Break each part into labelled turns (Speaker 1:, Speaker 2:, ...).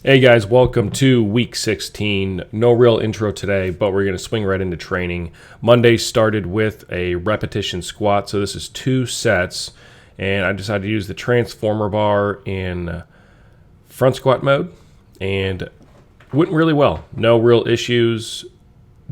Speaker 1: Hey guys, welcome to week 16. No real intro today, but we're going to swing right into training. Monday started with a repetition squat, so this is 2 sets, and I decided to use the transformer bar in front squat mode, and went really well. No real issues.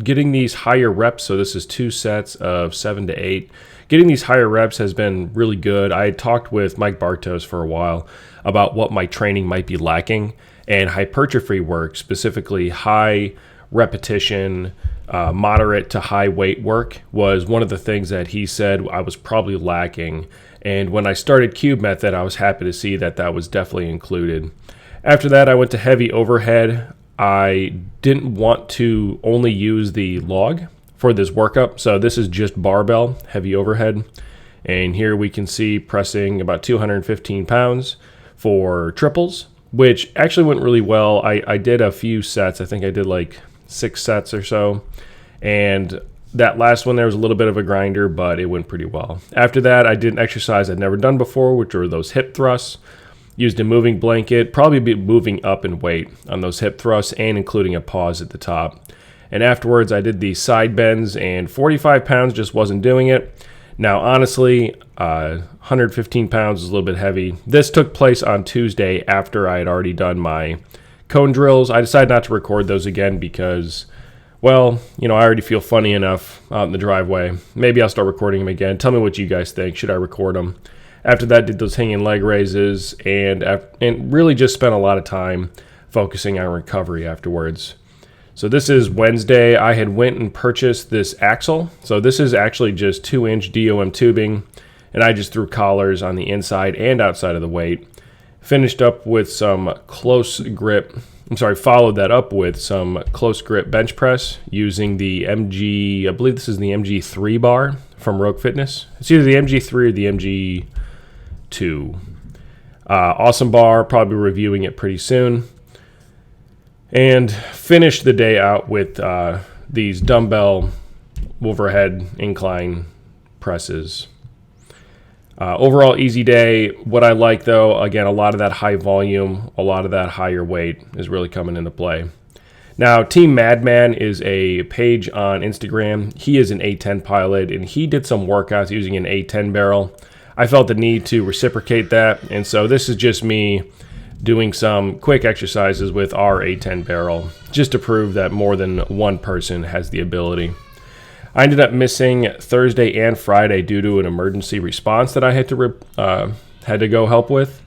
Speaker 1: Getting these higher reps, so this is 2 sets of 7 to 8. Getting these higher reps has been really good. I had talked with Mike Bartos for a while about what my training might be lacking, and hypertrophy work, specifically high repetition, moderate to high weight work, was one of the things that he said I was probably lacking. And when I started Cube Method, I was happy to see that that was definitely included. After that, I went to heavy overhead. I didn't want to only use the log for this workup, so this is just barbell, heavy overhead. And here we can see pressing about 215 pounds for triples, which actually went really well. I did a few sets. I think I did like 6 sets or so. And that last one, there was a little bit of a grinder, but it went pretty well. After that, I did an exercise I'd never done before, which were those hip thrusts. Used a moving blanket, probably be moving up in weight on those hip thrusts and including a pause at the top. And afterwards, I did the side bends, and 45 pounds just wasn't doing it. Now, honestly, 115 pounds is a little bit heavy. This took place on Tuesday after I had already done my cone drills. I decided not to record those again because, well, I already feel funny enough out in the driveway. Maybe I'll start recording them again. Tell me what you guys think. Should I record them? After that, did those hanging leg raises and really just spent a lot of time focusing on recovery afterwards. So this is Wednesday. I had went and purchased this axle. So this is actually just 2-inch DOM tubing, and I just threw collars on the inside and outside of the weight. Finished up with some followed that up with some close grip bench press using the MG, I believe this is the MG3 bar from Rogue Fitness. It's either the MG3 or the MG2. Awesome bar, probably reviewing it pretty soon. And finished the day out with these dumbbell overhead incline presses. Overall, easy day. What I like, though, again, a lot of that high volume, a lot of that higher weight is really coming into play. Now, Team Madman is a page on Instagram. He is an A10 pilot, and he did some workouts using an A10 barrel. I felt the need to reciprocate that, and so this is just me doing some quick exercises with our A10 barrel just to prove that more than one person has the ability. I ended up missing Thursday and Friday due to an emergency response that I had to go help with.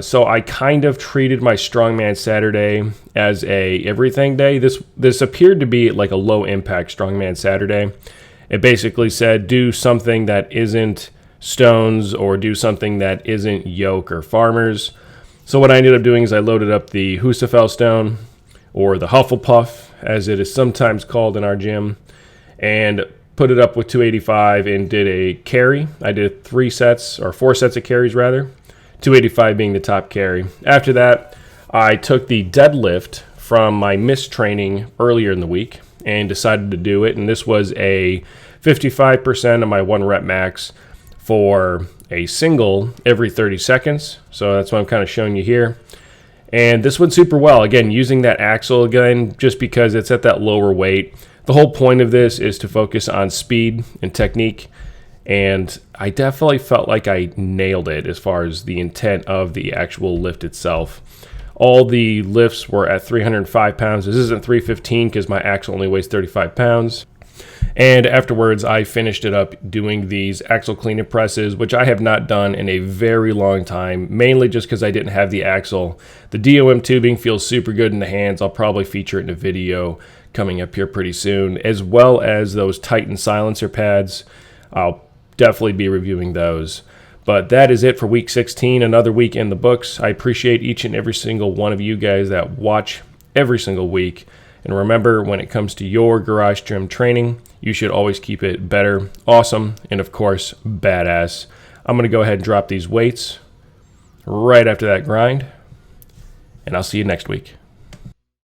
Speaker 1: So I kind of treated my Strongman Saturday as a everything day. This appeared to be like a low impact Strongman Saturday. It basically said do something that isn't stones or do something that isn't yoke or farmers. So what I ended up doing is I loaded up the Husafel stone, or the Hufflepuff, as it is sometimes called in our gym, and put it up with 285 and did a carry. I did 4 sets of carries rather, 285 being the top carry. After that, I took the deadlift from my missed training earlier in the week and decided to do it, and this was a 55% of my 1 rep max for a single every 30 seconds. So that's what I'm kind of showing you here. And this went super well. Again, using that axle again, just because it's at that lower weight. The whole point of this is to focus on speed and technique. And I definitely felt like I nailed it as far as the intent of the actual lift itself. All the lifts were at 305 pounds. This isn't 315 because my axle only weighs 35 pounds. And afterwards, I finished it up doing these axle cleanup presses, which I have not done in a very long time, mainly just because I didn't have the axle. The DOM tubing feels super good in the hands. I'll probably feature it in a video coming up here pretty soon, as well as those Titan silencer pads. I'll definitely be reviewing those. But that is it for week 16, another week in the books. I appreciate each and every single one of you guys that watch every single week. And remember, when it comes to your garage gym training, you should always keep it better, awesome, and of course, badass. I'm going to go ahead and drop these weights right after that grind, and I'll see you next week.